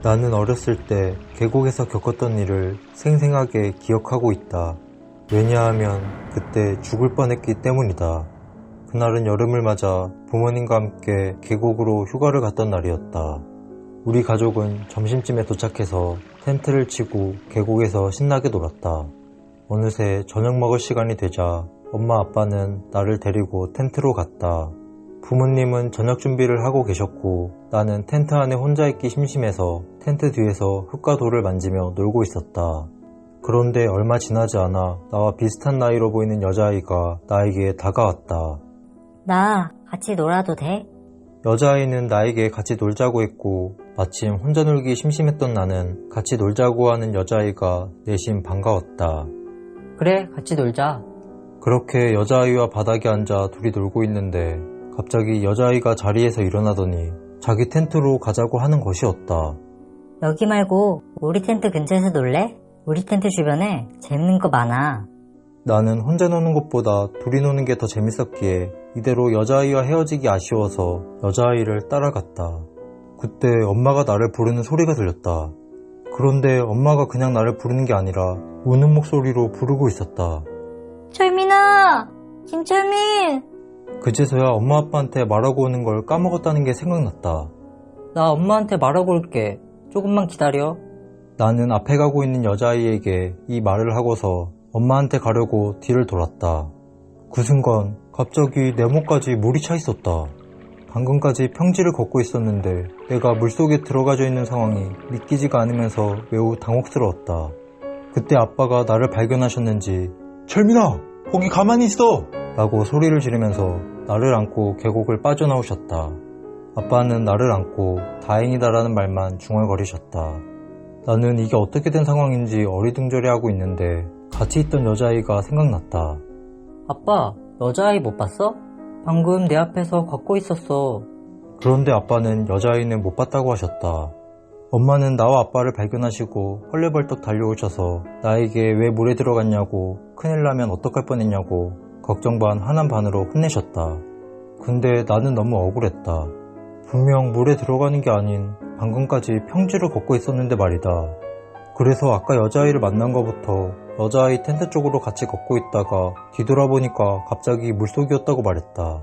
나는 어렸을 때 계곡에서 겪었던 일을 생생하게 기억하고 있다. 왜냐하면 그때 죽을 뻔했기 때문이다. 그날은 여름을 맞아 부모님과 함께 계곡으로 휴가를 갔던 날이었다. 우리 가족은 점심쯤에 도착해서 텐트를 치고 계곡에서 신나게 놀았다. 어느새 저녁 먹을 시간이 되자 엄마 아빠는 나를 데리고 텐트로 갔다. 부모님은 저녁 준비를 하고 계셨고 나는 텐트 안에 혼자 있기 심심해서 텐트 뒤에서 흙과 돌을 만지며 놀고 있었다. 그런데 얼마 지나지 않아 나와 비슷한 나이로 보이는 여자아이가 나에게 다가왔다. 나 같이 놀아도 돼? 여자아이는 나에게 같이 놀자고 했고 마침 혼자 놀기 심심했던 나는 같이 놀자고 하는 여자아이가 내심 반가웠다. 그래, 같이 놀자. 그렇게 여자아이와 바닥에 앉아 둘이 놀고 있는데 갑자기 여자아이가 자리에서 일어나더니 자기 텐트로 가자고 하는 것이었다. 여기 말고 우리 텐트 근처에서 놀래? 우리 텐트 주변에 재밌는 거 많아. 나는 혼자 노는 것보다 둘이 노는 게 더 재밌었기에 이대로 여자아이와 헤어지기 아쉬워서 여자아이를 따라갔다. 그때 엄마가 나를 부르는 소리가 들렸다. 그런데 엄마가 그냥 나를 부르는 게 아니라 우는 목소리로 부르고 있었다. 철민아! 김철민! 그제서야 엄마 아빠한테 말하고 오는 걸 까먹었다는 게 생각났다. 나 엄마한테 말하고 올게. 조금만 기다려. 나는 앞에 가고 있는 여자아이에게 이 말을 하고서 엄마한테 가려고 뒤를 돌았다. 그 순간 갑자기 내 목까지 물이 차 있었다. 방금까지 평지를 걷고 있었는데 내가 물속에 들어가져 있는 상황이 믿기지가 않으면서 매우 당혹스러웠다. 그때 아빠가 나를 발견하셨는지 철민아! 거기 가만히 있어! 라고 소리를 지르면서 나를 안고 계곡을 빠져나오셨다. 아빠는 나를 안고 다행이다라는 말만 중얼거리셨다. 나는 이게 어떻게 된 상황인지 어리둥절해하고 있는데 같이 있던 여자아이가 생각났다. 아빠, 여자아이 못 봤어? 방금 내 앞에서 걷고 있었어. 그런데 아빠는 여자아이는 못 봤다고 하셨다. 엄마는 나와 아빠를 발견하시고 헐레벌떡 달려오셔서 나에게 왜 물에 들어갔냐고, 큰일 나면 어떡할 뻔했냐고 걱정 반 화난 반으로 혼내셨다. 근데 나는 너무 억울했다. 분명 물에 들어가는 게 아닌 방금까지 평지를 걷고 있었는데 말이다. 그래서 아까 여자아이를 만난 거부터 여자아이 텐트 쪽으로 같이 걷고 있다가 뒤돌아보니까 갑자기 물속이었다고 말했다.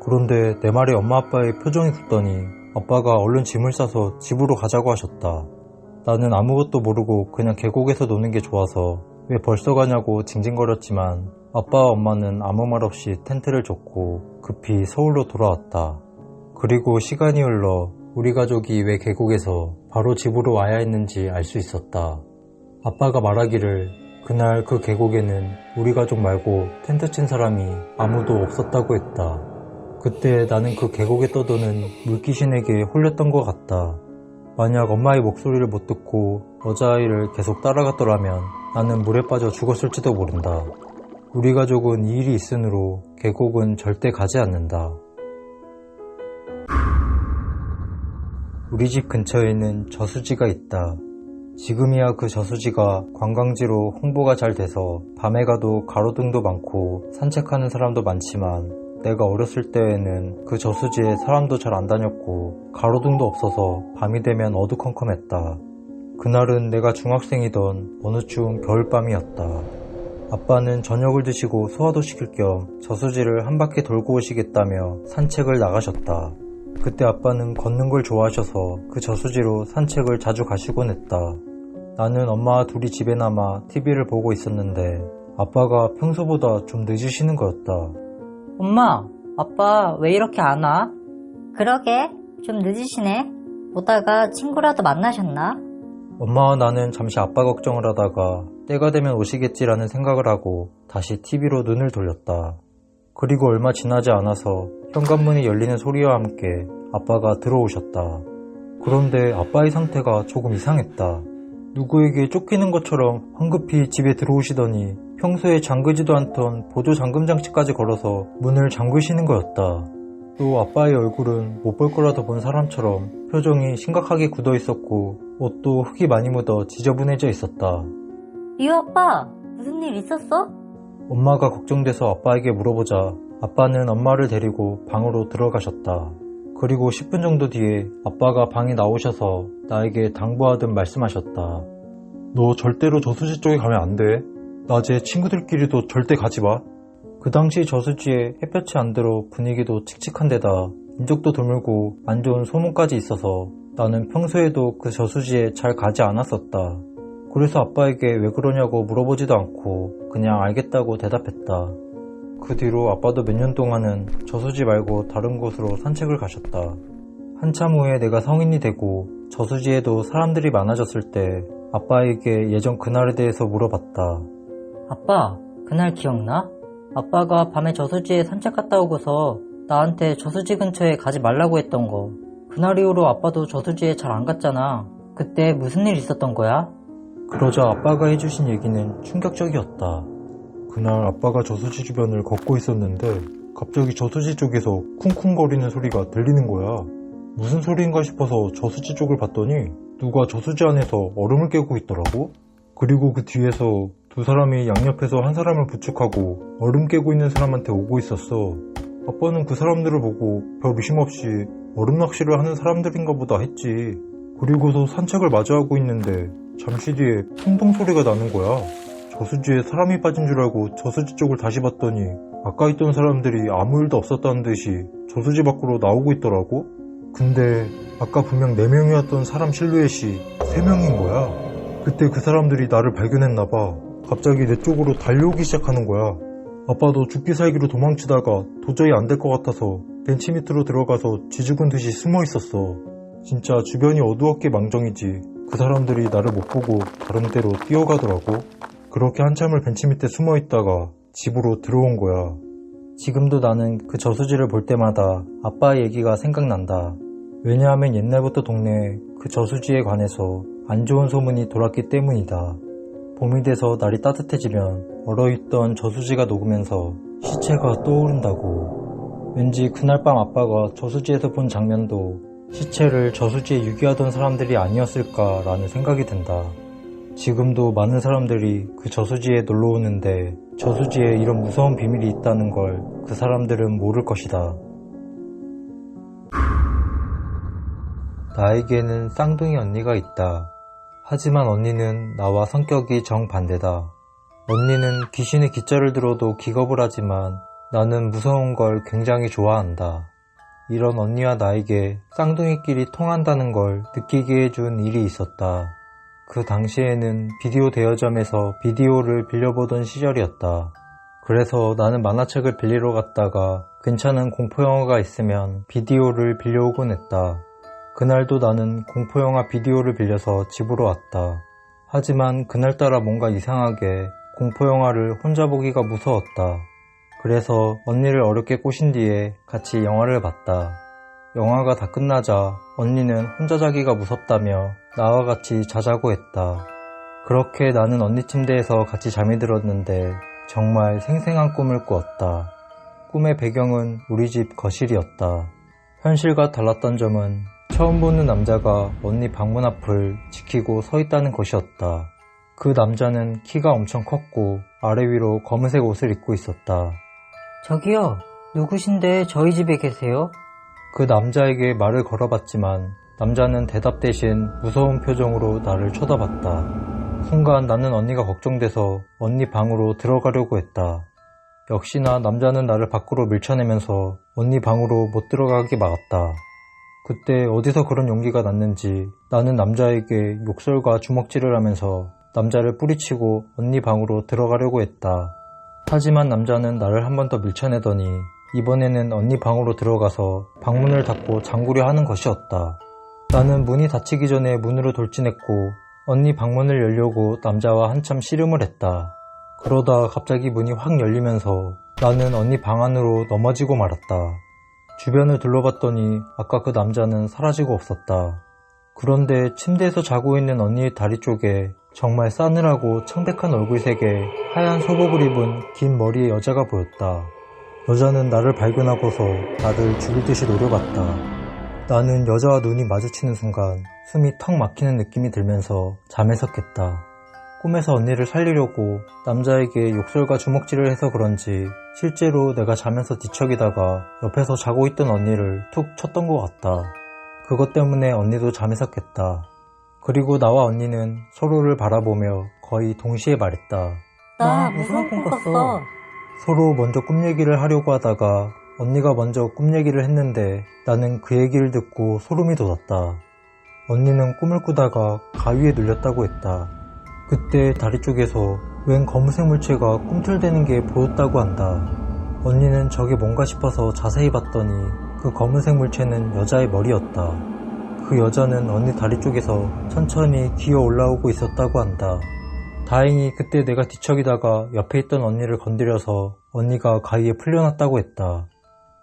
그런데 내 말에 엄마 아빠의 표정이 굳더니 아빠가 얼른 짐을 싸서 집으로 가자고 하셨다. 나는 아무것도 모르고 그냥 계곡에서 노는 게 좋아서 왜 벌써 가냐고 징징거렸지만 아빠와 엄마는 아무 말 없이 텐트를 줬고 급히 서울로 돌아왔다. 그리고 시간이 흘러 우리 가족이 왜 계곡에서 바로 집으로 와야 했는지 알 수 있었다. 아빠가 말하기를 그날 그 계곡에는 우리 가족 말고 텐트 친 사람이 아무도 없었다고 했다. 그때 나는 그 계곡에 떠도는 물귀신에게 홀렸던 것 같다. 만약 엄마의 목소리를 못 듣고 여자아이를 계속 따라갔더라면 나는 물에 빠져 죽었을지도 모른다. 우리 가족은 이 일이 있으므로 계곡은 절대 가지 않는다. 우리 집 근처에는 저수지가 있다. 지금이야 그 저수지가 관광지로 홍보가 잘 돼서 밤에 가도 가로등도 많고 산책하는 사람도 많지만 내가 어렸을 때에는 그 저수지에 사람도 잘 안 다녔고 가로등도 없어서 밤이 되면 어두컴컴했다. 그날은 내가 중학생이던 어느 추운 겨울밤이었다. 아빠는 저녁을 드시고 소화도 시킬 겸 저수지를 한 바퀴 돌고 오시겠다며 산책을 나가셨다. 그때 아빠는 걷는 걸 좋아하셔서 그 저수지로 산책을 자주 가시곤 했다. 나는 엄마와 둘이 집에 남아 TV를 보고 있었는데 아빠가 평소보다 좀 늦으시는 거였다. 엄마, 아빠 왜 이렇게 안 와? 그러게, 좀 늦으시네. 오다가 친구라도 만나셨나? 엄마와 나는 잠시 아빠 걱정을 하다가 때가 되면 오시겠지라는 생각을 하고 다시 TV로 눈을 돌렸다. 그리고 얼마 지나지 않아서 현관문이 열리는 소리와 함께 아빠가 들어오셨다. 그런데 아빠의 상태가 조금 이상했다. 누구에게 쫓기는 것처럼 황급히 집에 들어오시더니 평소에 잠그지도 않던 보조 잠금 장치까지 걸어서 문을 잠그시는 거였다. 또 아빠의 얼굴은 못 볼 거라도 본 사람처럼 표정이 심각하게 굳어 있었고 옷도 흙이 많이 묻어 지저분해져 있었다. 리오 아빠, 무슨 일 있었어? 엄마가 걱정돼서 아빠에게 물어보자 아빠는 엄마를 데리고 방으로 들어가셨다. 그리고 10분 정도 뒤에 아빠가 방에 나오셔서 나에게 당부하듯 말씀하셨다. 너 절대로 저수지 쪽에 가면 안 돼. 낮에 친구들끼리도 절대 가지 마. 그 당시 저수지에 햇볕이 안 들어 분위기도 칙칙한 데다 인적도 드물고 안 좋은 소문까지 있어서 나는 평소에도 그 저수지에 잘 가지 않았었다. 그래서 아빠에게 왜 그러냐고 물어보지도 않고 그냥 알겠다고 대답했다. 그 뒤로 아빠도 몇 년 동안은 저수지 말고 다른 곳으로 산책을 가셨다. 한참 후에 내가 성인이 되고 저수지에도 사람들이 많아졌을 때 아빠에게 예전 그날에 대해서 물어봤다. 아빠, 그날 기억나? 아빠가 밤에 저수지에 산책 갔다 오고서 나한테 저수지 근처에 가지 말라고 했던 거. 그날 이후로 아빠도 저수지에 잘 안 갔잖아. 그때 무슨 일 있었던 거야? 그러자 아빠가 해주신 얘기는 충격적이었다. 그날 아빠가 저수지 주변을 걷고 있었는데 갑자기 저수지 쪽에서 쿵쿵거리는 소리가 들리는 거야. 무슨 소리인가 싶어서 저수지 쪽을 봤더니 누가 저수지 안에서 얼음을 깨고 있더라고. 그리고 그 뒤에서 두 사람이 양옆에서 한 사람을 부축하고 얼음 깨고 있는 사람한테 오고 있었어. 아빠는 그 사람들을 보고 별 의심 없이 얼음 낚시를 하는 사람들인가 보다 했지. 그리고서 산책을 마저 하고 있는데 잠시 뒤에 풍덩 소리가 나는 거야. 저수지에 사람이 빠진 줄 알고 저수지 쪽을 다시 봤더니 아까 있던 사람들이 아무 일도 없었다는 듯이 저수지 밖으로 나오고 있더라고. 근데 아까 분명 4명이었던 사람 실루엣이 3명인 거야. 그때 그 사람들이 나를 발견했나봐. 갑자기 내 쪽으로 달려오기 시작하는 거야. 아빠도 죽기 살기로 도망치다가 도저히 안 될 것 같아서 벤치 밑으로 들어가서 쥐죽은 듯이 숨어 있었어. 진짜 주변이 어두웠게 망정이지. 그 사람들이 나를 못 보고 다른 데로 뛰어가더라고. 그렇게 한참을 벤치 밑에 숨어 있다가 집으로 들어온 거야. 지금도 나는 그 저수지를 볼 때마다 아빠의 얘기가 생각난다. 왜냐하면 옛날부터 동네에 그 저수지에 관해서 안 좋은 소문이 돌았기 때문이다. 봄이 돼서 날이 따뜻해지면 얼어있던 저수지가 녹으면서 시체가 떠오른다고. 왠지 그날 밤 아빠가 저수지에서 본 장면도 시체를 저수지에 유기하던 사람들이 아니었을까라는 생각이 든다. 지금도 많은 사람들이 그 저수지에 놀러 오는데 저수지에 이런 무서운 비밀이 있다는 걸 그 사람들은 모를 것이다. 나에게는 쌍둥이 언니가 있다. 하지만 언니는 나와 성격이 정반대다. 언니는 귀신의 기자를 들어도 기겁을 하지만 나는 무서운 걸 굉장히 좋아한다. 이런 언니와 나에게 쌍둥이끼리 통한다는 걸 느끼게 해준 일이 있었다. 그 당시에는 비디오 대여점에서 비디오를 빌려보던 시절이었다. 그래서 나는 만화책을 빌리러 갔다가 괜찮은 공포영화가 있으면 비디오를 빌려오곤 했다. 그날도 나는 공포영화 비디오를 빌려서 집으로 왔다. 하지만 그날따라 뭔가 이상하게 공포영화를 혼자 보기가 무서웠다. 그래서 언니를 어렵게 꼬신 뒤에 같이 영화를 봤다. 영화가 다 끝나자 언니는 혼자 자기가 무섭다며 나와 같이 자자고 했다. 그렇게 나는 언니 침대에서 같이 잠이 들었는데 정말 생생한 꿈을 꾸었다. 꿈의 배경은 우리 집 거실이었다. 현실과 달랐던 점은 처음 보는 남자가 언니 방문 앞을 지키고 서 있다는 것이었다. 그 남자는 키가 엄청 컸고 아래 위로 검은색 옷을 입고 있었다. 저기요, 누구신데 저희 집에 계세요? 그 남자에게 말을 걸어봤지만 남자는 대답 대신 무서운 표정으로 나를 쳐다봤다. 순간 나는 언니가 걱정돼서 언니 방으로 들어가려고 했다. 역시나 남자는 나를 밖으로 밀쳐내면서 언니 방으로 못 들어가게 막았다. 그때 어디서 그런 용기가 났는지 나는 남자에게 욕설과 주먹질을 하면서 남자를 뿌리치고 언니 방으로 들어가려고 했다. 하지만 남자는 나를 한 번 더 밀쳐내더니 이번에는 언니 방으로 들어가서 방문을 닫고 잠그려 하는 것이었다. 나는 문이 닫히기 전에 문으로 돌진했고 언니 방문을 열려고 남자와 한참 씨름을 했다. 그러다 갑자기 문이 확 열리면서 나는 언니 방 안으로 넘어지고 말았다. 주변을 둘러봤더니 아까 그 남자는 사라지고 없었다. 그런데 침대에서 자고 있는 언니의 다리 쪽에 정말 싸늘하고 창백한 얼굴색에 하얀 소복을 입은 긴 머리의 여자가 보였다. 여자는 나를 발견하고서 나를 죽일 듯이 노려봤다. 나는 여자와 눈이 마주치는 순간 숨이 턱 막히는 느낌이 들면서 잠에서 깼다. 꿈에서 언니를 살리려고 남자에게 욕설과 주먹질을 해서 그런지 실제로 내가 자면서 뒤척이다가 옆에서 자고 있던 언니를 툭 쳤던 것 같다. 그것 때문에 언니도 잠이 섰겠다. 그리고 나와 언니는 서로를 바라보며 거의 동시에 말했다. 나 무서운 꿈 꿨어. 서로 먼저 꿈 얘기를 하려고 하다가 언니가 먼저 꿈 얘기를 했는데 나는 그 얘기를 듣고 소름이 돋았다. 언니는 꿈을 꾸다가 가위에 눌렸다고 했다. 그때 다리 쪽에서 웬 검은색 물체가 꿈틀대는 게 보였다고 한다. 언니는 저게 뭔가 싶어서 자세히 봤더니 그 검은색 물체는 여자의 머리였다. 그 여자는 언니 다리 쪽에서 천천히 기어 올라오고 있었다고 한다. 다행히 그때 내가 뒤척이다가 옆에 있던 언니를 건드려서 언니가 가위에 풀려났다고 했다.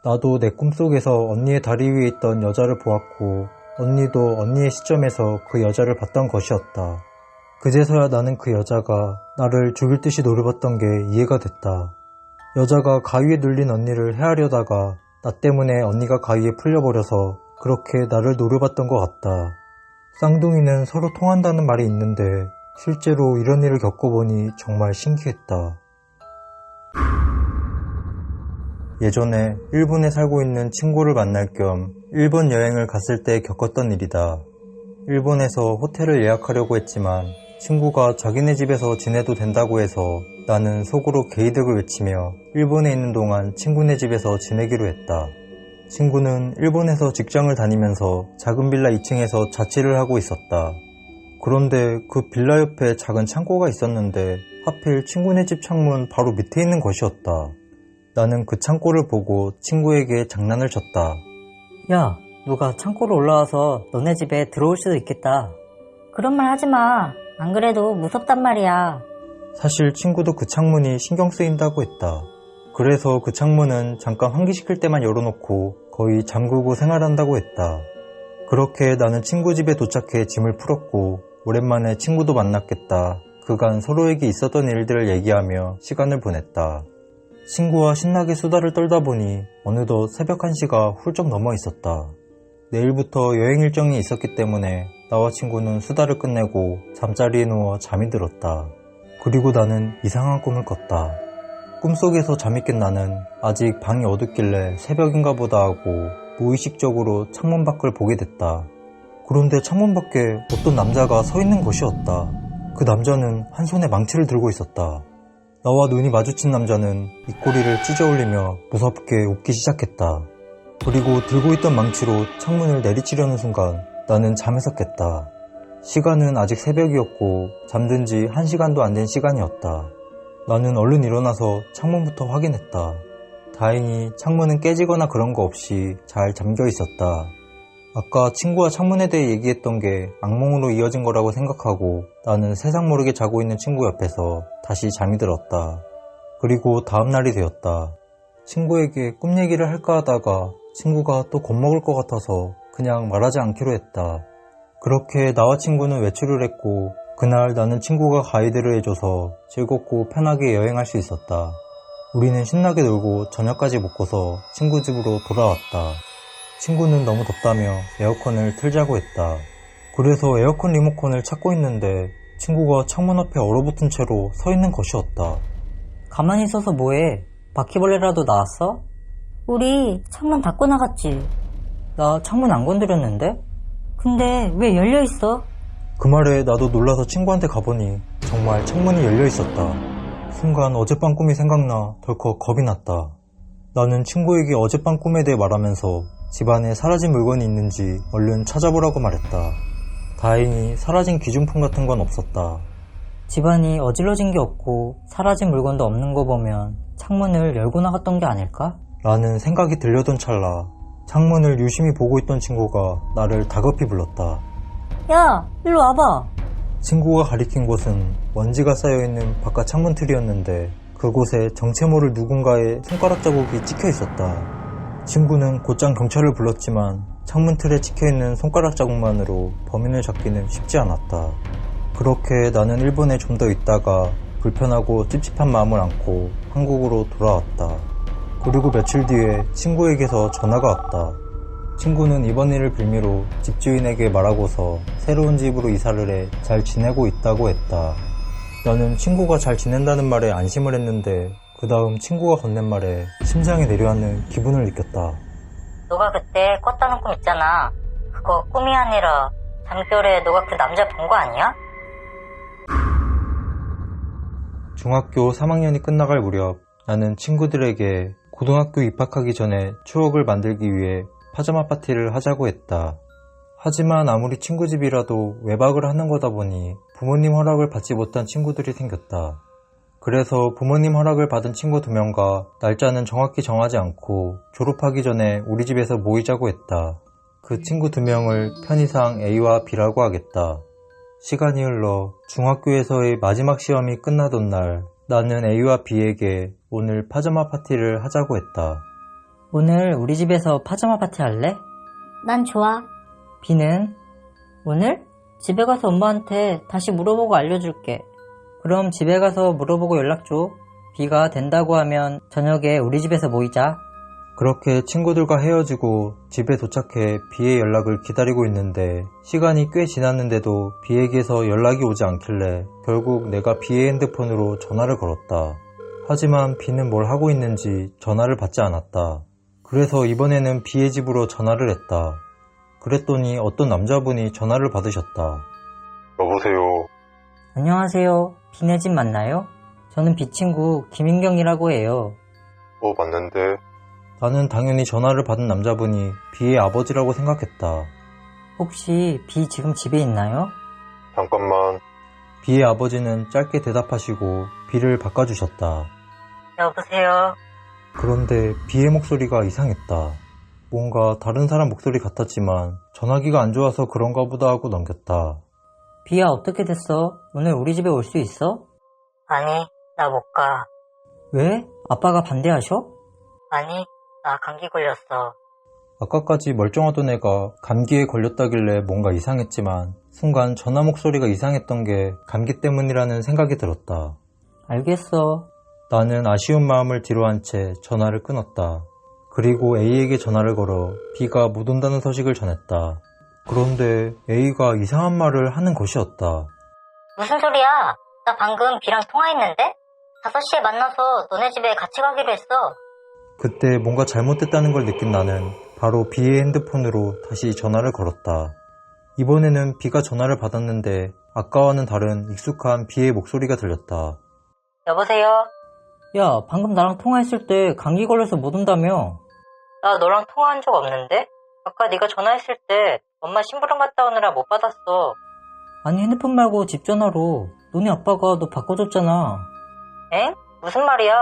나도 내 꿈속에서 언니의 다리 위에 있던 여자를 보았고 언니도 언니의 시점에서 그 여자를 봤던 것이었다. 그제서야 나는 그 여자가 나를 죽일 듯이 노려봤던 게 이해가 됐다. 여자가 가위에 눌린 언니를 헤아려다가 나 때문에 언니가 가위에 풀려버려서 그렇게 나를 노려봤던 것 같다. 쌍둥이는 서로 통한다는 말이 있는데 실제로 이런 일을 겪어보니 정말 신기했다. 예전에 일본에 살고 있는 친구를 만날 겸 일본 여행을 갔을 때 겪었던 일이다. 일본에서 호텔을 예약하려고 했지만 친구가 자기네 집에서 지내도 된다고 해서 나는 속으로 개이득을 외치며 일본에 있는 동안 친구네 집에서 지내기로 했다. 친구는 일본에서 직장을 다니면서 작은 빌라 2층에서 자취를 하고 있었다. 그런데 그 빌라 옆에 작은 창고가 있었는데 하필 친구네 집 창문 바로 밑에 있는 것이었다. 나는 그 창고를 보고 친구에게 장난을 쳤다. 야, 누가 창고로 올라와서 너네 집에 들어올 수도 있겠다. 그런 말 하지 마. 안 그래도 무섭단 말이야. 사실 친구도 그 창문이 신경 쓰인다고 했다. 그래서 그 창문은 잠깐 환기시킬 때만 열어놓고 거의 잠그고 생활한다고 했다. 그렇게 나는 친구 집에 도착해 짐을 풀었고 오랜만에 친구도 만났겠다. 그간 서로에게 있었던 일들을 얘기하며 시간을 보냈다. 친구와 신나게 수다를 떨다 보니 어느덧 새벽 1시가 훌쩍 넘어 있었다. 내일부터 여행 일정이 있었기 때문에 나와 친구는 수다를 끝내고 잠자리에 누워 잠이 들었다. 그리고 나는 이상한 꿈을 꿨다. 꿈속에서 잠이 깬 나는 아직 방이 어둡길래 새벽인가 보다 하고 무의식적으로 창문 밖을 보게 됐다. 그런데 창문 밖에 어떤 남자가 서 있는 것이었다. 그 남자는 한 손에 망치를 들고 있었다. 나와 눈이 마주친 남자는 입꼬리를 찢어 올리며 무섭게 웃기 시작했다. 그리고 들고 있던 망치로 창문을 내리치려는 순간 나는 잠에서 깼다. 시간은 아직 새벽이었고 잠든 지 1시간도 안 된 시간이었다. 나는 얼른 일어나서 창문부터 확인했다. 다행히 창문은 깨지거나 그런 거 없이 잘 잠겨 있었다. 아까 친구와 창문에 대해 얘기했던 게 악몽으로 이어진 거라고 생각하고 나는 세상 모르게 자고 있는 친구 옆에서 다시 잠이 들었다. 그리고 다음날이 되었다. 친구에게 꿈 얘기를 할까 하다가 친구가 또 겁먹을 것 같아서 그냥 말하지 않기로 했다. 그렇게 나와 친구는 외출을 했고 그날 나는 친구가 가이드를 해줘서 즐겁고 편하게 여행할 수 있었다. 우리는 신나게 놀고 저녁까지 먹고서 친구 집으로 돌아왔다. 친구는 너무 덥다며 에어컨을 틀자고 했다. 그래서 에어컨 리모컨을 찾고 있는데 친구가 창문 앞에 얼어붙은 채로 서 있는 것이었다. 가만히 있어서 뭐해? 바퀴벌레라도 나왔어? 우리 창문 닫고 나갔지. 나 창문 안 건드렸는데? 근데 왜 열려 있어? 그 말에 나도 놀라서 친구한테 가보니 정말 창문이 열려 있었다. 순간 어젯밤 꿈이 생각나 덜컥 겁이 났다. 나는 친구에게 어젯밤 꿈에 대해 말하면서 집안에 사라진 물건이 있는지 얼른 찾아보라고 말했다. 다행히 사라진 귀중품 같은 건 없었다. 집안이 어질러진 게 없고 사라진 물건도 없는 거 보면 창문을 열고 나갔던 게 아닐까? 라는 생각이 들려던 찰나 창문을 유심히 보고 있던 친구가 나를 다급히 불렀다. 야, 일로 와봐. 친구가 가리킨 곳은 먼지가 쌓여있는 바깥 창문 틀이었는데 그곳에 정체 모를 누군가의 손가락 자국이 찍혀 있었다. 친구는 곧장 경찰을 불렀지만 창문 틀에 찍혀있는 손가락 자국만으로 범인을 잡기는 쉽지 않았다. 그렇게 나는 일본에 좀 더 있다가 불편하고 찝찝한 마음을 안고 한국으로 돌아왔다. 그리고 며칠 뒤에 친구에게서 전화가 왔다. 친구는 이번 일을 빌미로 집주인에게 말하고서 새로운 집으로 이사를 해 잘 지내고 있다고 했다. 나는 친구가 잘 지낸다는 말에 안심을 했는데 그 다음 친구가 건넨 말에 심장이 내려앉는 기분을 느꼈다. 너가 그때 꿨다는 꿈 있잖아. 그거 꿈이 아니라 잠결에 너가 그 남자 본 거 아니야? 중학교 3학년이 끝나갈 무렵 나는 친구들에게 고등학교 입학하기 전에 추억을 만들기 위해 파자마 파티를 하자고 했다. 하지만 아무리 친구 집이라도 외박을 하는 거다 보니 부모님 허락을 받지 못한 친구들이 생겼다. 그래서 부모님 허락을 받은 친구 2명과 날짜는 정확히 정하지 않고 졸업하기 전에 우리 집에서 모이자고 했다. 그 친구 2명을 편의상 A와 B라고 하겠다. 시간이 흘러 중학교에서의 마지막 시험이 끝나던 날 나는 A와 B에게 오늘 파자마 파티를 하자고 했다. 오늘 우리 집에서 파자마 파티 할래? 난 좋아. B는? 오늘? 집에 가서 엄마한테 다시 물어보고 알려줄게. 그럼 집에 가서 물어보고 연락 줘. B가 된다고 하면 저녁에 우리 집에서 모이자. 그렇게 친구들과 헤어지고 집에 도착해 B의 연락을 기다리고 있는데 시간이 꽤 지났는데도 B에게서 연락이 오지 않길래 결국 내가 B의 핸드폰으로 전화를 걸었다. 하지만 B는 뭘 하고 있는지 전화를 받지 않았다. 그래서 이번에는 B의 집으로 전화를 했다. 그랬더니 어떤 남자분이 전화를 받으셨다. 여보세요. 안녕하세요. B네 집 맞나요? 저는 B 친구 김인경이라고 해요. 맞는데. 나는 당연히 전화를 받은 남자분이 B의 아버지라고 생각했다. 혹시 B 지금 집에 있나요? 잠깐만. B의 아버지는 짧게 대답하시고 B를 바꿔주셨다. 여보세요. 그런데 B의 목소리가 이상했다. 뭔가 다른 사람 목소리 같았지만 전화기가 안 좋아서 그런가 보다 하고 넘겼다. B야 어떻게 됐어? 오늘 우리 집에 올 수 있어? 아니, 나 못 가. 왜? 아빠가 반대하셔? 아니, 나 감기 걸렸어. 아까까지 멀쩡하던 애가 감기에 걸렸다길래 뭔가 이상했지만 순간 전화 목소리가 이상했던 게 감기 때문이라는 생각이 들었다. 알겠어. 나는 아쉬운 마음을 뒤로한 채 전화를 끊었다. 그리고 A에게 전화를 걸어 B가 못 온다는 소식을 전했다. 그런데 A가 이상한 말을 하는 것이었다. 무슨 소리야? 나 방금 B랑 통화했는데? 5시에 만나서 너네 집에 같이 가기로 했어. 그때 뭔가 잘못됐다는 걸 느낀 나는 바로 B의 핸드폰으로 다시 전화를 걸었다. 이번에는 B가 전화를 받았는데 아까와는 다른 익숙한 B의 목소리가 들렸다. 여보세요? 야, 방금 나랑 통화했을 때 감기 걸려서 못 온다며. 나 너랑 통화한 적 없는데? 아까 네가 전화했을 때 엄마 심부름 갔다 오느라 못 받았어. 아니 핸드폰 말고 집 전화로. 너네 아빠가 너 바꿔줬잖아. 엥? 무슨 말이야?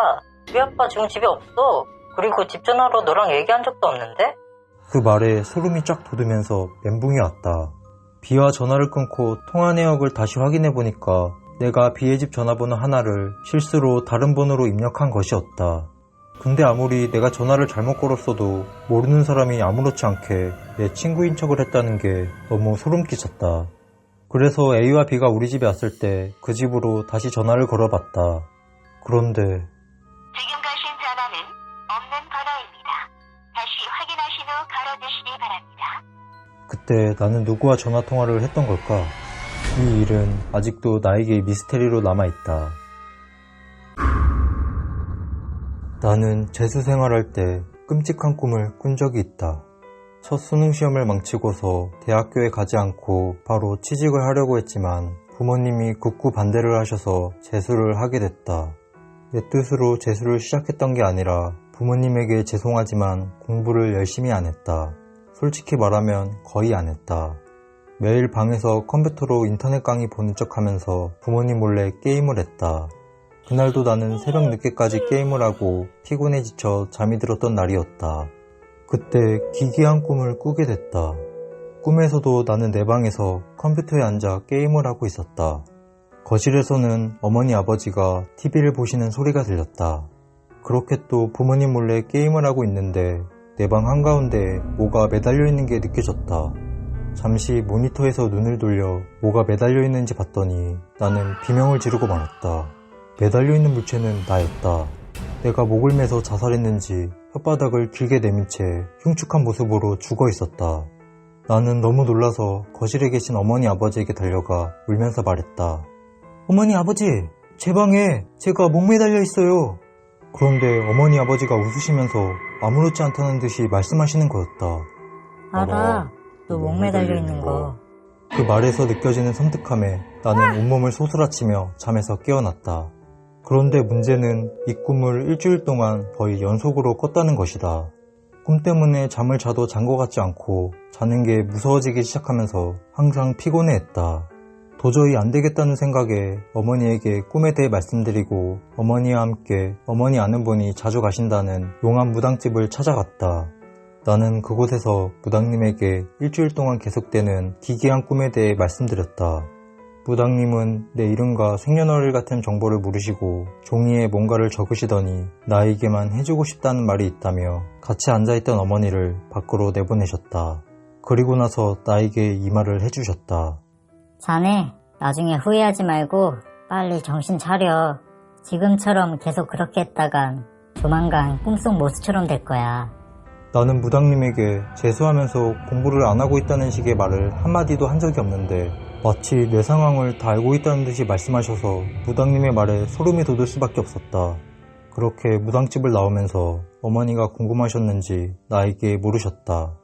우리 아빠 지금 집에 없어. 그리고 집 전화로 너랑 얘기한 적도 없는데? 그 말에 소름이 쫙 돋으면서 멘붕이 왔다. B와 전화를 끊고 통화 내역을 다시 확인해 보니까 내가 B의 집 전화번호 하나를 실수로 다른 번호로 입력한 것이었다. 근데 아무리 내가 전화를 잘못 걸었어도 모르는 사람이 아무렇지 않게 내 친구인 척을 했다는 게 너무 소름 끼쳤다. 그래서 A와 B가 우리 집에 왔을 때 그 집으로 다시 전화를 걸어봤다. 그런데 지금 가신 전화는 없는 번호입니다. 다시 확인하신 후 걸어주시기 바랍니다. 그때 나는 누구와 전화 통화를 했던 걸까? 이 일은 아직도 나에게 미스테리로 남아있다. 나는 재수 생활할 때 끔찍한 꿈을 꾼 적이 있다. 첫 수능 시험을 망치고서 대학교에 가지 않고 바로 취직을 하려고 했지만 부모님이 극구 반대를 하셔서 재수를 하게 됐다. 내 뜻으로 재수를 시작했던 게 아니라 부모님에게 죄송하지만 공부를 열심히 안 했다. 솔직히 말하면 거의 안 했다. 매일 방에서 컴퓨터로 인터넷 강의 보는 척하면서 부모님 몰래 게임을 했다. 그날도 나는 새벽 늦게까지 게임을 하고 피곤해 지쳐 잠이 들었던 날이었다. 그때 기괴한 꿈을 꾸게 됐다. 꿈에서도 나는 내 방에서 컴퓨터에 앉아 게임을 하고 있었다. 거실에서는 어머니 아버지가 TV를 보시는 소리가 들렸다. 그렇게 또 부모님 몰래 게임을 하고 있는데 내 방 한가운데에 뭐가 매달려 있는 게 느껴졌다. 잠시 모니터에서 눈을 돌려 뭐가 매달려 있는지 봤더니 나는 비명을 지르고 말았다. 매달려 있는 물체는 나였다. 내가 목을 매서 자살했는지 혓바닥을 길게 내민 채 흉측한 모습으로 죽어 있었다. 나는 너무 놀라서 거실에 계신 어머니 아버지에게 달려가 울면서 말했다. 어머니 아버지, 제 방에 제가 목매달려 있어요. 그런데 어머니 아버지가 웃으시면서 아무렇지 않다는 듯이 말씀하시는 거였다. 알아. 너 목 매달려 있는 거. 그 말에서 느껴지는 섬뜩함에 나는 온몸을 소스라치며 잠에서 깨어났다. 그런데 문제는 이 꿈을 일주일 동안 거의 연속으로 꿨다는 것이다. 꿈 때문에 잠을 자도 잔 것 같지 않고 자는 게 무서워지기 시작하면서 항상 피곤해했다. 도저히 안 되겠다는 생각에 어머니에게 꿈에 대해 말씀드리고 어머니와 함께 어머니 아는 분이 자주 가신다는 용암 무당집을 찾아갔다. 나는 그곳에서 무당님에게 일주일 동안 계속되는 기괴한 꿈에 대해 말씀드렸다. 무당님은 내 이름과 생년월일 같은 정보를 물으시고 종이에 뭔가를 적으시더니 나에게만 해주고 싶다는 말이 있다며 같이 앉아있던 어머니를 밖으로 내보내셨다. 그리고 나서 나에게 이 말을 해주셨다. 자네, 나중에 후회하지 말고 빨리 정신 차려. 지금처럼 계속 그렇게 했다간 조만간 꿈속 모습처럼 될 거야. 나는 무당님에게 재수하면서 공부를 안 하고 있다는 식의 말을 한마디도 한 적이 없는데 마치 내 상황을 다 알고 있다는 듯이 말씀하셔서 무당님의 말에 소름이 돋을 수밖에 없었다. 그렇게 무당집을 나오면서 어머니가 궁금하셨는지 나에게 물으셨다.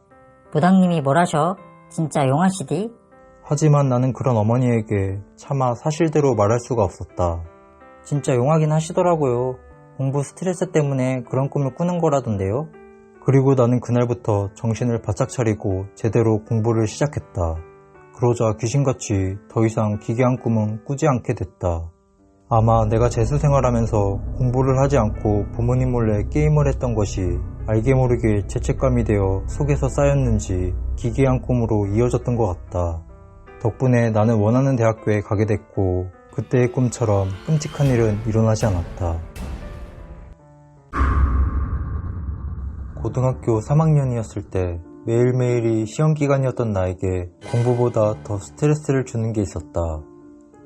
무당님이 뭘 하셔? 진짜 용하시디? 하지만 나는 그런 어머니에게 차마 사실대로 말할 수가 없었다. 진짜 용하긴 하시더라고요. 공부 스트레스 때문에 그런 꿈을 꾸는 거라던데요. 그리고 나는 그날부터 정신을 바짝 차리고 제대로 공부를 시작했다. 그러자 귀신같이 더 이상 기괴한 꿈은 꾸지 않게 됐다. 아마 내가 재수 생활하면서 공부를 하지 않고 부모님 몰래 게임을 했던 것이 알게 모르게 죄책감이 되어 속에서 쌓였는지 기괴한 꿈으로 이어졌던 것 같다. 덕분에 나는 원하는 대학교에 가게 됐고 그때의 꿈처럼 끔찍한 일은 일어나지 않았다. 고등학교 3학년이었을 때 매일매일이 시험기간이었던 나에게 공부보다 더 스트레스를 주는 게 있었다.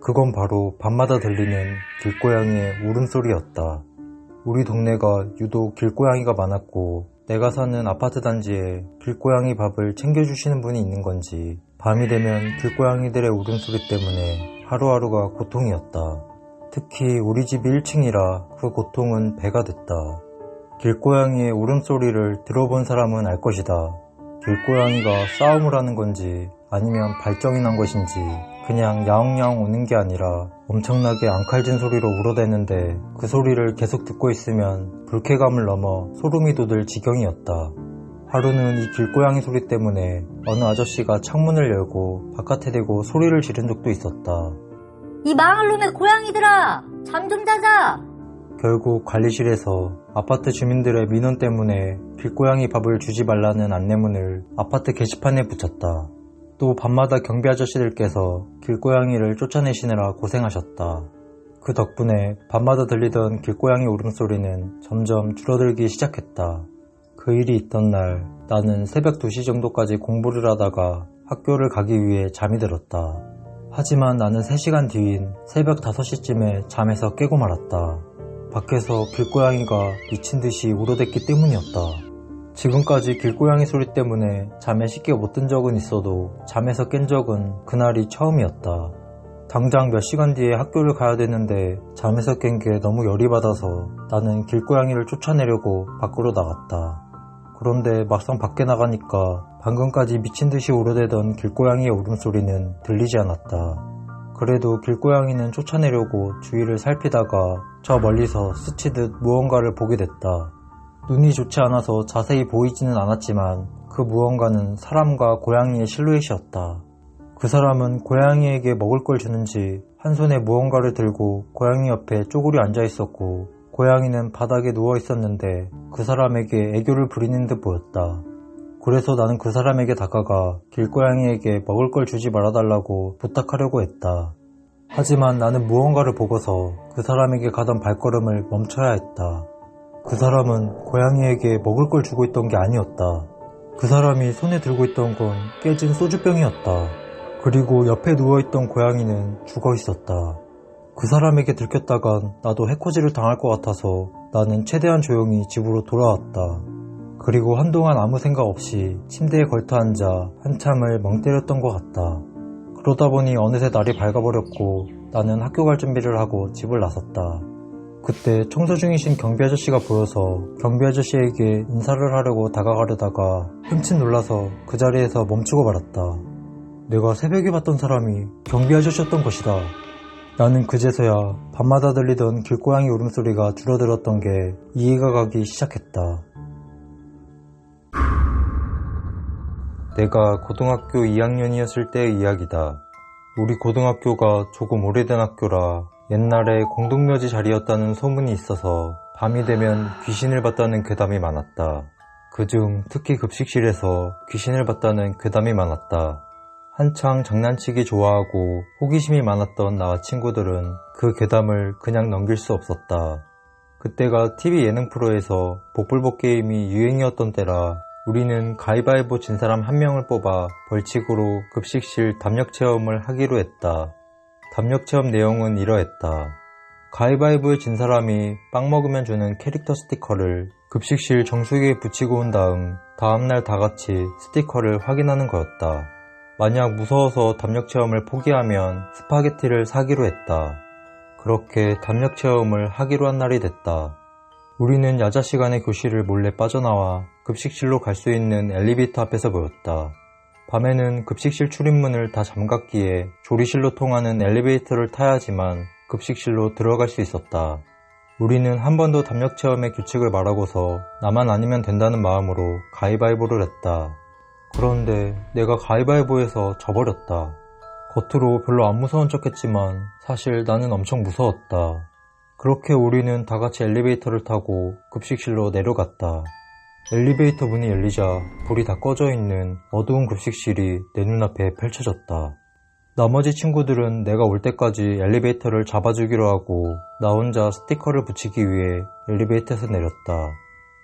그건 바로 밤마다 들리는 길고양이의 울음소리였다. 우리 동네가 유독 길고양이가 많았고 내가 사는 아파트 단지에 길고양이 밥을 챙겨주시는 분이 있는 건지 밤이 되면 길고양이들의 울음소리 때문에 하루하루가 고통이었다. 특히 우리 집이 1층이라 그 고통은 배가 됐다. 길고양이의 울음소리를 들어본 사람은 알 것이다. 길고양이가 싸움을 하는 건지 아니면 발정이 난 것인지 그냥 야옹야옹 우는 게 아니라 엄청나게 앙칼진 소리로 울어대는데 그 소리를 계속 듣고 있으면 불쾌감을 넘어 소름이 돋을 지경이었다. 하루는 이 길고양이 소리 때문에 어느 아저씨가 창문을 열고 바깥에 대고 소리를 지른 적도 있었다. 이 망할 놈의 고양이들아! 잠 좀 자자! 결국 관리실에서 아파트 주민들의 민원 때문에 길고양이 밥을 주지 말라는 안내문을 아파트 게시판에 붙였다. 또 밤마다 경비 아저씨들께서 길고양이를 쫓아내시느라 고생하셨다. 그 덕분에 밤마다 들리던 길고양이 울음소리는 점점 줄어들기 시작했다. 그 일이 있던 날 나는 새벽 2시 정도까지 공부를 하다가 학교를 가기 위해 잠이 들었다. 하지만 나는 3시간 뒤인 새벽 5시쯤에 잠에서 깨고 말았다. 밖에서 길고양이가 미친듯이 울어댔기 때문이었다. 지금까지 길고양이 소리 때문에 잠에 쉽게 못 든 적은 있어도 잠에서 깬 적은 그날이 처음이었다. 당장 몇 시간 뒤에 학교를 가야 되는데 잠에서 깬 게 너무 열이 받아서 나는 길고양이를 쫓아내려고 밖으로 나갔다. 그런데 막상 밖에 나가니까 방금까지 미친듯이 울어대던 길고양이의 울음소리는 들리지 않았다. 그래도 길고양이는 쫓아내려고 주위를 살피다가 저 멀리서 스치듯 무언가를 보게 됐다. 눈이 좋지 않아서 자세히 보이지는 않았지만 그 무언가는 사람과 고양이의 실루엣이었다. 그 사람은 고양이에게 먹을 걸 주는지 한 손에 무언가를 들고 고양이 옆에 쪼그려 앉아 있었고 고양이는 바닥에 누워 있었는데 그 사람에게 애교를 부리는 듯 보였다. 그래서 나는 그 사람에게 다가가 길고양이에게 먹을 걸 주지 말아달라고 부탁하려고 했다. 하지만 나는 무언가를 보고서 그 사람에게 가던 발걸음을 멈춰야 했다. 그 사람은 고양이에게 먹을 걸 주고 있던 게 아니었다. 그 사람이 손에 들고 있던 건 깨진 소주병이었다. 그리고 옆에 누워있던 고양이는 죽어 있었다. 그 사람에게 들켰다간 나도 해코지를 당할 것 같아서 나는 최대한 조용히 집으로 돌아왔다. 그리고 한동안 아무 생각 없이 침대에 걸터앉아 한참을 멍 때렸던 것 같다. 그러다 보니 어느새 날이 밝아버렸고 나는 학교 갈 준비를 하고 집을 나섰다. 그때 청소 중이신 경비 아저씨가 보여서 경비 아저씨에게 인사를 하려고 다가가려다가 흠칫 놀라서 그 자리에서 멈추고 말았다. 내가 새벽에 봤던 사람이 경비 아저씨였던 것이다. 나는 그제서야 밤마다 들리던 길고양이 울음소리가 줄어들었던 게 이해가 가기 시작했다. 내가 고등학교 2학년이었을 때의 이야기다. 우리 고등학교가 조금 오래된 학교라 옛날에 공동묘지 자리였다는 소문이 있어서 밤이 되면 귀신을 봤다는 괴담이 많았다. 그중 특히 급식실에서 귀신을 봤다는 괴담이 많았다. 한창 장난치기 좋아하고 호기심이 많았던 나와 친구들은 그 괴담을 그냥 넘길 수 없었다. 그때가 TV 예능 프로에서 복불복 게임이 유행이었던 때라 우리는 가위바위보 진 사람 한 명을 뽑아 벌칙으로 급식실 담력 체험을 하기로 했다. 담력 체험 내용은 이러했다. 가위바위보에 진 사람이 빵 먹으면 주는 캐릭터 스티커를 급식실 정수기에 붙이고 온 다음날 다 같이 스티커를 확인하는 거였다. 만약 무서워서 담력 체험을 포기하면 스파게티를 사기로 했다. 그렇게 담력 체험을 하기로 한 날이 됐다. 우리는 야자 시간에 교실을 몰래 빠져나와 급식실로 갈 수 있는 엘리베이터 앞에서 모였다. 밤에는 급식실 출입문을 다 잠갔기에 조리실로 통하는 엘리베이터를 타야지만 급식실로 들어갈 수 있었다. 우리는 한 번도 담력 체험의 규칙을 말하고서 나만 아니면 된다는 마음으로 가위바위보를 했다. 그런데 내가 가위바위보에서 져버렸다. 겉으로 별로 안 무서운 척했지만 사실 나는 엄청 무서웠다. 그렇게 우리는 다 같이 엘리베이터를 타고 급식실로 내려갔다. 엘리베이터 문이 열리자 불이 다 꺼져 있는 어두운 급식실이 내 눈앞에 펼쳐졌다. 나머지 친구들은 내가 올 때까지 엘리베이터를 잡아주기로 하고 나 혼자 스티커를 붙이기 위해 엘리베이터에서 내렸다.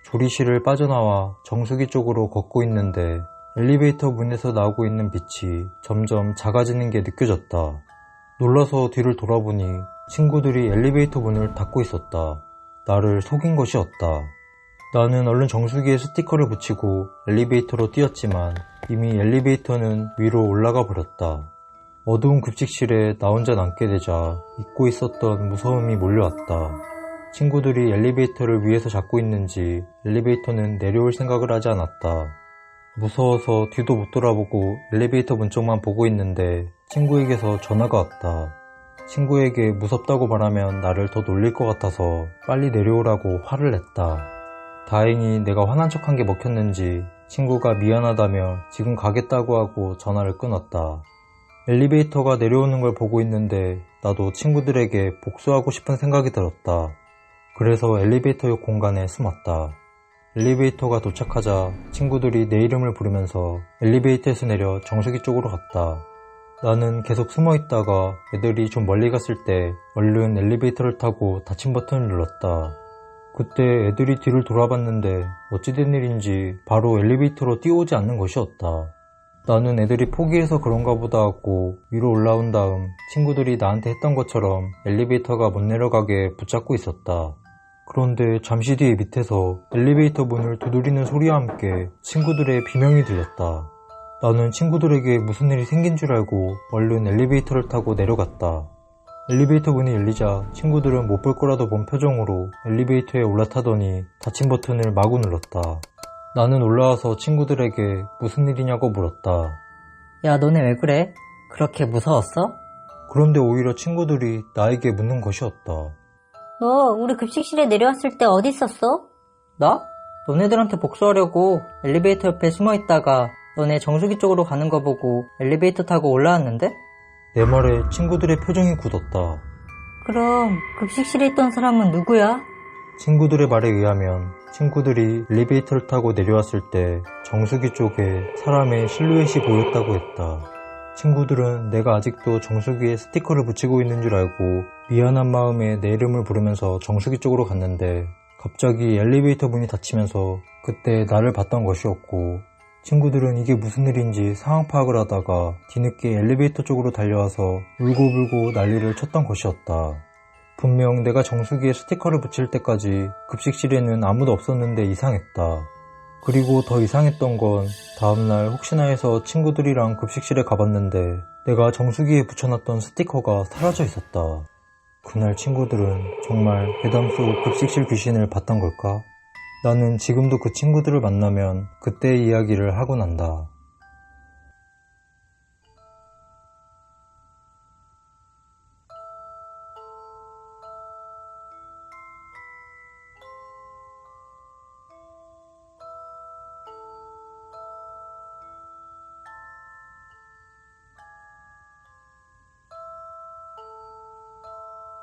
조리실을 빠져나와 정수기 쪽으로 걷고 있는데 엘리베이터 문에서 나오고 있는 빛이 점점 작아지는 게 느껴졌다. 놀라서 뒤를 돌아보니 친구들이 엘리베이터 문을 닫고 있었다. 나를 속인 것이었다. 나는 얼른 정수기에 스티커를 붙이고 엘리베이터로 뛰었지만 이미 엘리베이터는 위로 올라가 버렸다. 어두운 급식실에 나 혼자 남게 되자 잊고 있었던 무서움이 몰려왔다. 친구들이 엘리베이터를 위에서 잡고 있는지 엘리베이터는 내려올 생각을 하지 않았다. 무서워서 뒤도 못 돌아보고 엘리베이터 문 쪽만 보고 있는데 친구에게서 전화가 왔다. 친구에게 무섭다고 말하면 나를 더 놀릴 것 같아서 빨리 내려오라고 화를 냈다. 다행히 내가 화난 척한 게 먹혔는지 친구가 미안하다며 지금 가겠다고 하고 전화를 끊었다. 엘리베이터가 내려오는 걸 보고 있는데 나도 친구들에게 복수하고 싶은 생각이 들었다. 그래서 엘리베이터 옆 공간에 숨었다. 엘리베이터가 도착하자 친구들이 내 이름을 부르면서 엘리베이터에서 내려 정수기 쪽으로 갔다. 나는 계속 숨어 있다가 애들이 좀 멀리 갔을 때 얼른 엘리베이터를 타고 닫힌 버튼을 눌렀다. 그때 애들이 뒤를 돌아봤는데 어찌된 일인지 바로 엘리베이터로 뛰어오지 않는 것이었다. 나는 애들이 포기해서 그런가 보다 하고 위로 올라온 다음 친구들이 나한테 했던 것처럼 엘리베이터가 못 내려가게 붙잡고 있었다. 그런데 잠시 뒤에 밑에서 엘리베이터 문을 두드리는 소리와 함께 친구들의 비명이 들렸다. 나는 친구들에게 무슨 일이 생긴 줄 알고 얼른 엘리베이터를 타고 내려갔다. 엘리베이터 문이 열리자 친구들은 못 볼 거라도 본 표정으로 엘리베이터에 올라타더니 닫힌 버튼을 마구 눌렀다. 나는 올라와서 친구들에게 무슨 일이냐고 물었다. 야, 너네 왜 그래? 그렇게 무서웠어? 그런데 오히려 친구들이 나에게 묻는 것이었다. 너 우리 급식실에 내려왔을 때 어디 있었어? 나? 너네들한테 복수하려고 엘리베이터 옆에 숨어 있다가 너네 정수기 쪽으로 가는 거 보고 엘리베이터 타고 올라왔는데? 내 말에 친구들의 표정이 굳었다. 그럼 급식실에 있던 사람은 누구야? 친구들의 말에 의하면 친구들이 엘리베이터를 타고 내려왔을 때 정수기 쪽에 사람의 실루엣이 보였다고 했다. 친구들은 내가 아직도 정수기에 스티커를 붙이고 있는 줄 알고 미안한 마음에 내 이름을 부르면서 정수기 쪽으로 갔는데 갑자기 엘리베이터 문이 닫히면서 그때 나를 봤던 것이었고 친구들은 이게 무슨 일인지 상황 파악을 하다가 뒤늦게 엘리베이터 쪽으로 달려와서 울고불고 난리를 쳤던 것이었다. 분명 내가 정수기에 스티커를 붙일 때까지 급식실에는 아무도 없었는데 이상했다. 그리고 더 이상했던 건 다음날 혹시나 해서 친구들이랑 급식실에 가봤는데 내가 정수기에 붙여놨던 스티커가 사라져 있었다. 그날 친구들은 정말 괴담 속 급식실 귀신을 봤던 걸까? 나는 지금도 그 친구들을 만나면 그때의 이야기를 하곤 한다.